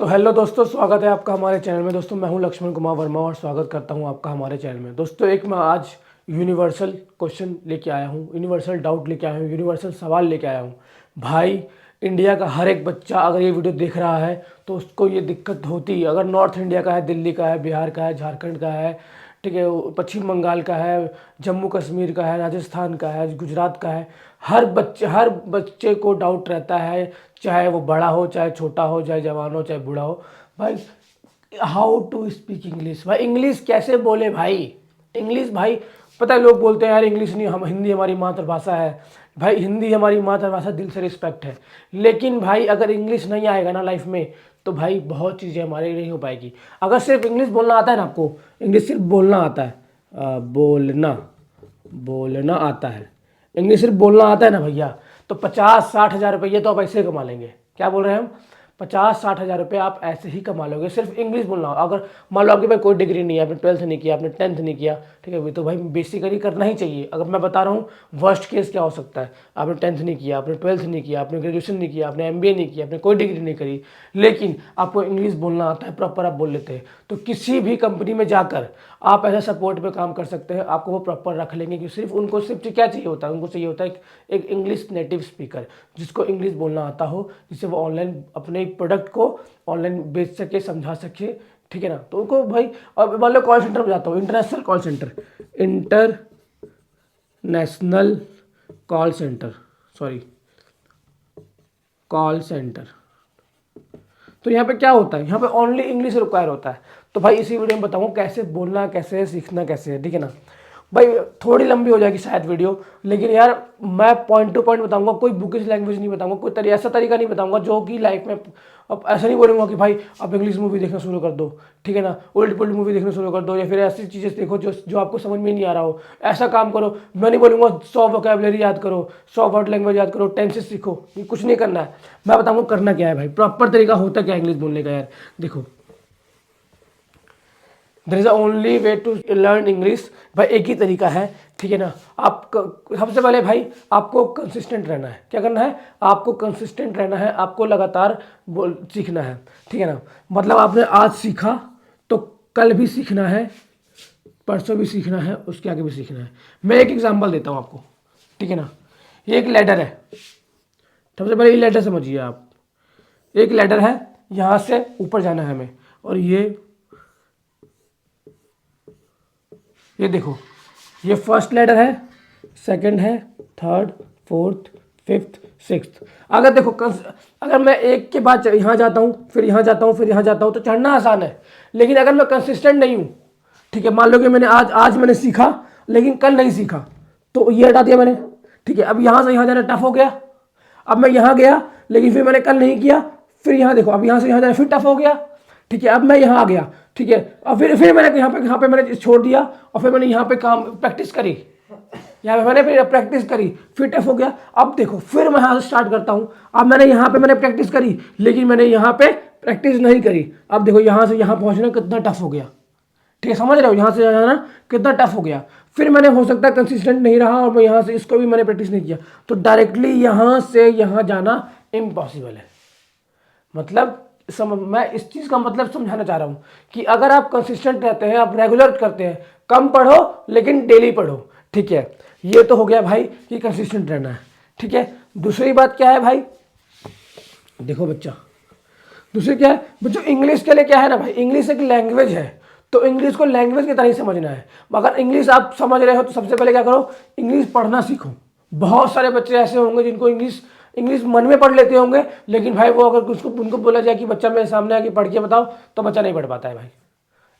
तो हेलो दोस्तों, स्वागत है आपका हमारे चैनल में। दोस्तों मैं हूं लक्ष्मण कुमार वर्मा और स्वागत करता हूं आपका हमारे चैनल में। दोस्तों एक मैं आज यूनिवर्सल क्वेश्चन लेके आया हूं, यूनिवर्सल डाउट लेके आया हूं, यूनिवर्सल सवाल लेके आया हूं। भाई, इंडिया का हर एक बच्चा अगर ये वीडियो देख रहा है तो उसको ये दिक्कत होती है। अगर नॉर्थ इंडिया का है, दिल्ली का है, बिहार का है, झारखंड का है, ठीक है, पश्चिम बंगाल का है, जम्मू कश्मीर का है, राजस्थान का है, गुजरात का है, हर बच्चे को डाउट रहता है, चाहे वो बड़ा हो, चाहे छोटा हो, चाहे जवान हो, चाहे बूढ़ा हो। भाई, हाउ टू स्पीक इंग्लिश। भाई इंग्लिश कैसे बोले भाई। इंग्लिश भाई, पता है लोग बोलते हैं यार इंग्लिश नहीं, हम हिंदी हमारी मातृभाषा है। भाई हिंदी हमारी मातृभाषा, दिल से रिस्पेक्ट है, लेकिन भाई अगर इंग्लिश नहीं आएगा ना लाइफ में तो भाई बहुत चीज़ें हमारे नहीं हो पाएगी। अगर सिर्फ इंग्लिश बोलना आता है ना आपको, इंग्लिश सिर्फ बोलना आता है, बोलना बोलना आता है, इंग्लिश सिर्फ बोलना आता है ना भैया, तो 50-60 हज़ार रुपये तो आप ऐसे ही कमा लेंगे। क्या बोल रहे हैं हम? 50-60 हज़ार रुपये आप ऐसे ही कमा लोगे सिर्फ इंग्लिश बोलना। अगर मान लो आपके पास कोई डिग्री नहीं है, आपने 12th नहीं किया, आपने 10th नहीं किया, ठीक है, तो भाई बेसिकली करना ही चाहिए। अगर मैं बता रहा हूँ वर्स्ट केस क्या हो सकता है, आपने 10th नहीं किया, आपने 12th नहीं किया, आपने ग्रेजुएशन नहीं किया, आपने MBA नहीं किया, आपने कोई डिग्री नहीं करी, लेकिन आपको इंग्लिश बोलना आता है, प्रॉपर आप बोल लेते हैं, तो किसी भी कंपनी में जाकर आप ऐसा सपोर्ट पे काम कर सकते हैं। आपको वो प्रॉपर रख लेंगे कि सिर्फ उनको सिर्फ क्या चाहिए होता है, उनको चाहिए होता है एक इंग्लिश नेटिव स्पीकर जिसको इंग्लिश बोलना आता हो, जिससे वो ऑनलाइन अपने प्रोडक्ट को ऑनलाइन बेच सके, समझा सके, ठीक है ना। तो उनको भाई, अब मान लो कॉल सेंटर में जाता हूँ, international call centre, international call centre, sorry call centre, तो यहाँ पे क्या होता है, यहाँ पे ओनली इंग्लिश रिक्वायर होता है। तो भाई इसी वीडियो में बताऊँ कैसे बोलना, कैसे है, सीखना कैसे है, ठीक है ना। भाई थोड़ी लंबी हो जाएगी शायद वीडियो, लेकिन यार मैं पॉइंट टू पॉइंट बताऊंगा, कोई बुकिश लैंग्वेज नहीं बताऊंगा, कोई ऐसा तरीका नहीं बताऊंगा जो कि लाइफ में, अब ऐसा नहीं बोलूँगा कि भाई आप इंग्लिश मूवी देखना शुरू कर दो, ठीक है ना, उल्ट पुल्ट मूवी देखना शुरू कर दो, या फिर ऐसी चीज़ें देखो जो आपको समझ में नहीं आ रहा हो, ऐसा काम करो। मैं नहीं बोलूँगा 100 वोकैबुलरी याद करो, 100 वर्ड लैंग्वेज याद करो, टेंसेस सीखो, ये कुछ नहीं करना है। मैं बताऊँगा करना क्या है भाई, प्रॉपर तरीका होता क्या इंग्लिश बोलने का यार। देखो, there is only way to learn English. भाई एक ही तरीका है, ठीक है ना। आप सबसे पहले भाई आपको कंसिस्टेंट रहना है। क्या करना है? आपको कंसिस्टेंट रहना है, आपको लगातार सीखना है, ठीक है ना। मतलब आपने आज सीखा तो कल भी सीखना है, परसों भी सीखना है, उसके आगे भी सीखना है। मैं एक एग्जांपल देता हूँ आपको, ठीक है ना। ये एक लेटर है, सबसे पहले ये लेटर समझिए आप। एक लेटर है, यहाँ से ऊपर जाना है हमें, और ये देखो, ये फर्स्ट लेटर है, सेकंड है, थर्ड, फोर्थ, फिफ्थ, सिक्स्थ। अगर देखो अगर मैं एक के बाद यहाँ जाता हूँ, फिर यहाँ जाता हूँ, फिर यहाँ जाता हूँ, तो चढ़ना आसान है। लेकिन अगर मैं कंसिस्टेंट नहीं हूँ, ठीक है, मान लो कि मैंने आज मैंने सीखा लेकिन कल नहीं सीखा, तो ये हटा दिया मैंने, ठीक है। अब यहाँ से यहाँ जाना टफ हो गया। अब मैं यहाँ गया लेकिन फिर मैंने कल नहीं किया, फिर यहाँ देखो, अब यहाँ से यहाँ जाना फिर टफ हो गया, ठीक है। अब मैं यहाँ आ गया, ठीक है, और फिर मैंने यहाँ पे मैंने छोड़ दिया, और फिर मैंने यहाँ पे काम प्रैक्टिस करी, यहाँ पे मैंने फिर प्रैक्टिस करी, फिर टफ हो गया। अब देखो फिर मैं यहाँ से स्टार्ट करता हूँ। अब मैंने यहाँ पे मैंने प्रैक्टिस करी लेकिन मैंने यहाँ पे प्रैक्टिस नहीं करी। अब देखो यहाँ से यहाँ पहुँचना कितना टफ हो गया, ठीक है, समझ रहे हो, यहाँ से जाना कितना टफ हो गया। फिर मैंने हो सकता है कंसिस्टेंट नहीं रहा और मैं यहाँ से इसको भी मैंने प्रैक्टिस नहीं किया, तो डायरेक्टली यहाँ से यहाँ जाना इम्पॉसिबल है। मतलब मैं इस चीज़ का मतलब समझाना चाह रहा हूँ कि अगर आप कंसिस्टेंट रहते हैं, आप रेगुलर करते हैं, कम पढ़ो लेकिन डेली पढ़ो, ठीक है। ये तो हो गया भाई कि कंसिस्टेंट रहना है, ठीक है। दूसरी बात क्या है भाई, देखो बच्चा, दूसरी क्या है बच्चों, इंग्लिश के लिए क्या है ना भाई, इंग्लिश एक लैंग्वेज है, तो इंग्लिश को लैंग्वेज की तरह ही समझना है। अगर इंग्लिश आप समझ रहे हो तो सबसे पहले क्या करो, इंग्लिश पढ़ना सीखो। बहुत सारे बच्चे ऐसे होंगे जिनको इंग्लिश मन में पढ़ लेते होंगे, लेकिन भाई वो अगर उनको बोला जाए कि बच्चा मेरे सामने आके पढ़ के बताओ, तो बच्चा नहीं पढ़ पाता है भाई।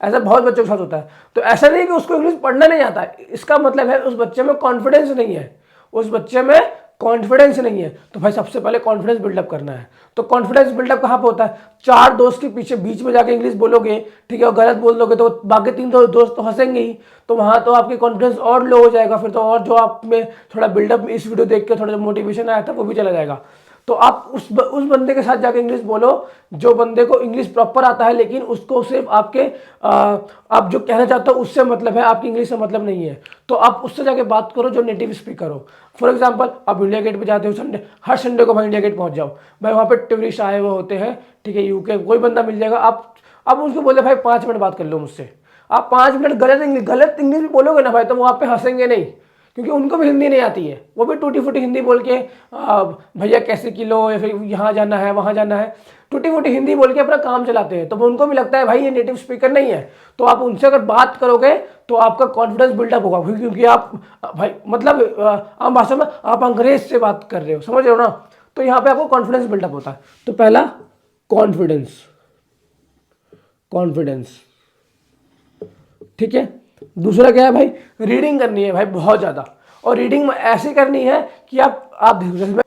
ऐसा बहुत बच्चों के साथ होता है। तो ऐसा नहीं कि उसको इंग्लिश पढ़ना नहीं आता है, इसका मतलब है उस बच्चे में कॉन्फिडेंस नहीं है, उस बच्चे में कॉन्फिडेंस नहीं है। तो भाई सबसे पहले कॉन्फिडेंस बिल्डअप करना है। तो कॉन्फिडेंस बिल्डअप कहाँ पे होता है? चार दोस्त के पीछे बीच में जाके इंग्लिश बोलोगे, ठीक है, और गलत बोल दोगे तो बाकी तीन दोस्त तो हंसेंगे ही, तो वहाँ तो आपकी कॉन्फिडेंस और लो हो जाएगा फिर तो, और जो आप में थोड़ा बिल्डअप इस वीडियो देख के थोड़ा मोटिवेशन आया था वो भी चला जाएगा। तो आप उस बंदे के साथ जाके इंग्लिश बोलो जो बंदे को इंग्लिश प्रॉपर आता है, लेकिन उसको सिर्फ आपके आप जो कहना चाहते हो उससे मतलब है, आपकी इंग्लिश से मतलब नहीं है। तो आप उससे जाके बात करो जो नेटिव स्पीकर हो। फॉर एग्जांपल आप इंडिया गेट पे जाते हो संडे, हर संडे को भाई इंडिया गेट पहुंच जाओ भाई, वहाँ पे टूरिस्ट आए हुए होते हैं, ठीक है, यूके कोई बंदा मिल जाएगा, आप उसको बोले भाई 5 मिनट बात कर लो मुझसे। आप 5 मिनट गलत इंग्लिश भी बोलोगे ना भाई तो वो आप पे हंसेंगे नहीं, क्योंकि उनको भी हिंदी नहीं आती है, वो भी टूटी फूटी हिंदी बोल के भैया कैसे किलो, या फिर यहाँ जाना है वहाँ जाना है, टूटी फूटी हिंदी बोल के अपना काम चलाते हैं। तो उनको भी लगता है भाई ये नेटिव स्पीकर नहीं है। तो आप उनसे अगर बात करोगे तो आपका कॉन्फिडेंस बिल्डअप होगा, क्योंकि आप भाई मतलब आम भाषा में आप अंग्रेज से बात कर रहे हो, समझ रहे हो ना। तो यहाँ पे आपको कॉन्फिडेंस बिल्डअप होता है। तो पहला कॉन्फिडेंस, ठीक है। दूसरा क्या है भाई, रीडिंग करनी है भाई बहुत ज़्यादा, और रीडिंग में ऐसे करनी है कि आप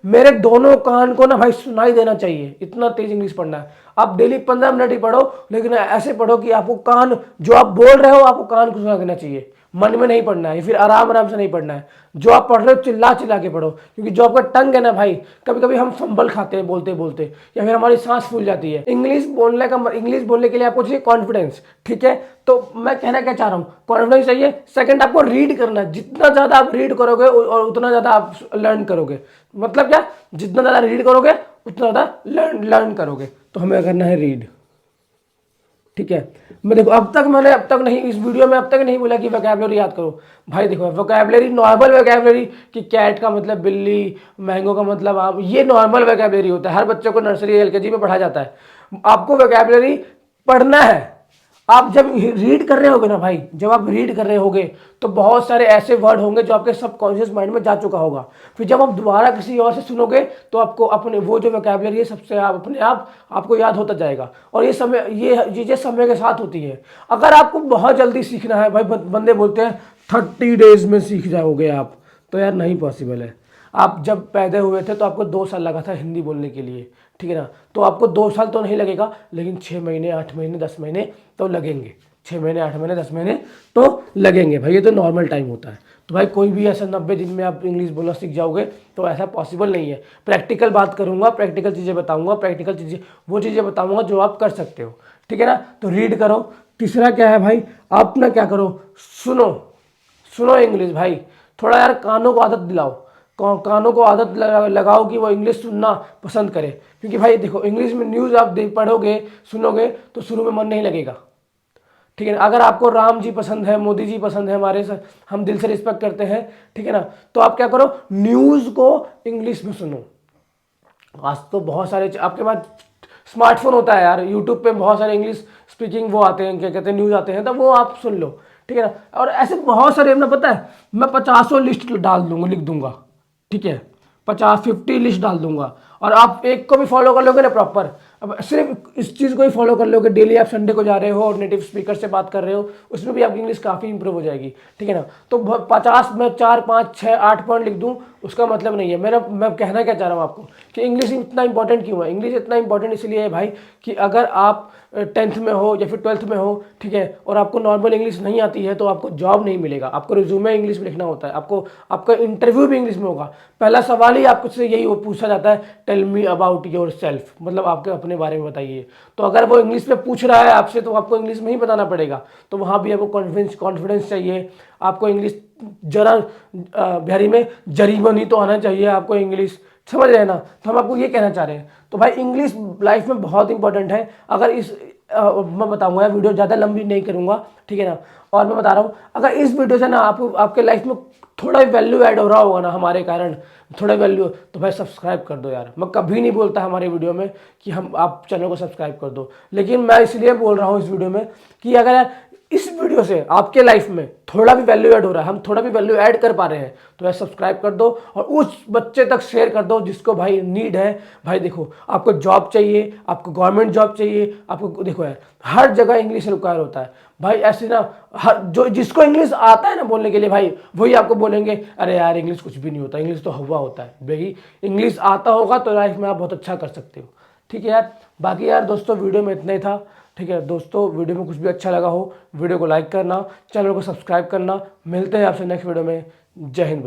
मेरे दोनों कान को ना भाई सुनाई देना चाहिए, इतना तेज इंग्लिश पढ़ना है। आप डेली 15 मिनट ही पढ़ो, लेकिन ऐसे पढ़ो कि आपको कान, जो आप बोल रहे हो आपको कान को सुना देना चाहिए, मन में नहीं पढ़ना है, फिर आराम आराम से नहीं पढ़ना है। जो आप पढ़ रहे हो चिल्ला चिल्ला के पढ़ो, क्योंकि जो आपका टंग है ना भाई, कभी कभी हम फंबल खाते हैं बोलते बोलते, या फिर हमारी सांस फूल जाती है। इंग्लिश बोलने के लिए आपको चाहिए कॉन्फिडेंस, ठीक है। तो मैं कहना क्या चाह रहा हूँ, कॉन्फिडेंस चाहिए। सेकंड, आपको रीड करना, जितना ज़्यादा आप रीड करोगे और उतना ज़्यादा आप लर्न करोगे। मतलब क्या, जितना ज़्यादा रीड करोगे उतना ज़्यादा लर्न करोगे। तो हमें करना है रीड, ठीक है। मैं देखो अब तक नहीं, इस वीडियो में अब तक नहीं बोला कि वोकैबुलरी याद करो। भाई देखो वोकैबुलरी, नॉर्मल वोकैबुलरी, कि कैट का मतलब बिल्ली, मैंगो का मतलब आम, ये नॉर्मल वोकैबुलरी होता है, हर बच्चों को नर्सरी एलकेजी में पढ़ा जाता है। आपको वोकैबुलरी पढ़ना है। आप जब रीड कर रहे होगे ना भाई, जब आप रीड कर रहे होगे तो बहुत सारे ऐसे वर्ड होंगे जो आपके सबकॉन्शियस माइंड में जा चुका होगा। फिर जब आप दोबारा किसी और से सुनोगे तो आपको अपने वो जो वोकैबुलरी है सबसे आप अपने आप आपको याद होता जाएगा। और ये चीज़ें समय के साथ होती है। अगर आपको बहुत जल्दी सीखना है भाई, बंदे बोलते हैं 30 डेज में सीख जाओगे आप, तो यार नहीं पॉसिबल है। आप जब पैदा हुए थे तो आपको 2 साल लगा था हिंदी बोलने के लिए, ठीक है ना। तो आपको 2 साल तो नहीं लगेगा, लेकिन 6 महीने 8 महीने 10 महीने तो लगेंगे। 6 महीने 8 महीने 10 महीने तो लगेंगे भाई, ये तो नॉर्मल टाइम होता है। तो भाई कोई भी ऐसा 90 दिन में आप इंग्लिश बोलना सीख जाओगे तो ऐसा पॉसिबल नहीं है। प्रैक्टिकल बात करूंगा, प्रैक्टिकल चीज़ें बताऊंगा, वो चीज़ें बताऊंगा जो आप कर सकते हो, ठीक है ना। तो रीड करो। तीसरा क्या है भाई, आप ना क्या करो, सुनो इंग्लिश भाई। थोड़ा यार कानों को आदत दिलाओ, कानों को आदत लगाओ कि वो इंग्लिश सुनना पसंद करे। क्योंकि भाई देखो इंग्लिश में न्यूज़ आप पढ़ोगे सुनोगे तो शुरू में मन नहीं लगेगा, ठीक है ना। अगर आपको राम जी पसंद है, मोदी जी पसंद है, हमारे हम दिल से रिस्पेक्ट करते हैं, ठीक है ना, तो आप क्या करो, न्यूज़ को इंग्लिश में सुनो। आज तो बहुत सारे आपके पास स्मार्टफोन होता है यार, यूट्यूब पे बहुत सारे इंग्लिश स्पीकिंग वो आते हैं, क्या कहते हैं, न्यूज़ आते हैं, तो वो आप सुन लो, ठीक है ना। और ऐसे बहुत सारे, अपना पता है मैं 50 लिस्ट डाल दूंगा, लिख दूंगा, ठीक है, 50 लिस्ट डाल दूंगा। और आप एक को भी फॉलो कर लोगे ना प्रॉपर, अब सिर्फ इस चीज़ को ही फॉलो कर लोगे, डेली आप संडे को जा रहे हो और नेटिव स्पीकर से बात कर रहे हो, उसमें भी आपकी इंग्लिश काफ़ी इंप्रूव हो जाएगी, ठीक है ना। तो 50 में 4 5 6 8 पॉइंट लिख दूं उसका मतलब नहीं है। मैं कहना क्या चाह रहा हूँ आपको कि इंग्लिश इतना इंपॉर्टेंट क्यों है। इंग्लिश इतना इंपॉर्टेंट इसलिए है भाई कि अगर आप 10th में हो या फिर 12th में हो, ठीक है, और आपको नॉर्मल इंग्लिश नहीं आती है तो आपको जॉब नहीं मिलेगा। आपको रिज्यूमे इंग्लिश में लिखना होता है, आपका इंटरव्यू भी इंग्लिश में होगा। पहला सवाल ही आपसे यही पूछा जाता है, tell me about yourself, मतलब आपके अपने बारे में बताइए। तो अगर वो इंग्लिश में पूछ रहा है आपसे तो आपको इंग्लिश में ही बताना पड़ेगा। तो वहाँ भी आपको कॉन्फिडेंस चाहिए। आपको इंग्लिश जरा बिहारी में जरीमनी तो आना चाहिए आपको इंग्लिश, समझ रहे हैं ना। तो हम आपको ये कहना चाह रहे हैं। तो भाई इंग्लिश लाइफ में बहुत इंपॉर्टेंट है। अगर मैं बताऊंगा, वीडियो ज़्यादा लंबी नहीं करूंगा, ठीक है ना। और मैं बता रहा हूँ, अगर इस वीडियो से ना आपके लाइफ में थोड़ा वैल्यू ऐड हो रहा होगा ना हमारे कारण, थोड़ा वैल्यू, तो भाई सब्सक्राइब कर दो यार। मैं कभी नहीं बोलता हमारे वीडियो में कि आप चैनल को सब्सक्राइब कर दो, लेकिन मैं इसलिए बोल रहा हूँ इस वीडियो में कि अगर यार इस वीडियो से आपके लाइफ में थोड़ा भी वैल्यू ऐड हो रहा है, हम थोड़ा भी वैल्यू ऐड कर पा रहे हैं, तो यार सब्सक्राइब कर दो और उस बच्चे तक शेयर कर दो जिसको भाई नीड है। भाई देखो आपको जॉब चाहिए, आपको गवर्नमेंट जॉब चाहिए, आपको देखो यार हर जगह इंग्लिश रिक्वायर होता है भाई। ऐसे ना जिसको इंग्लिश आता है ना बोलने के लिए भाई, वही आपको बोलेंगे अरे यार इंग्लिश कुछ भी नहीं होता, इंग्लिश तो हवा होता है। भाई इंग्लिश आता होगा तो लाइफ में आप बहुत अच्छा कर सकते हो, ठीक है यार। बाकी यार दोस्तों वीडियो में इतना ही था, ठीक है दोस्तों। वीडियो में कुछ भी अच्छा लगा हो वीडियो को लाइक करना, चैनल को सब्सक्राइब करना। मिलते हैं आपसे नेक्स्ट वीडियो में। जय हिंद।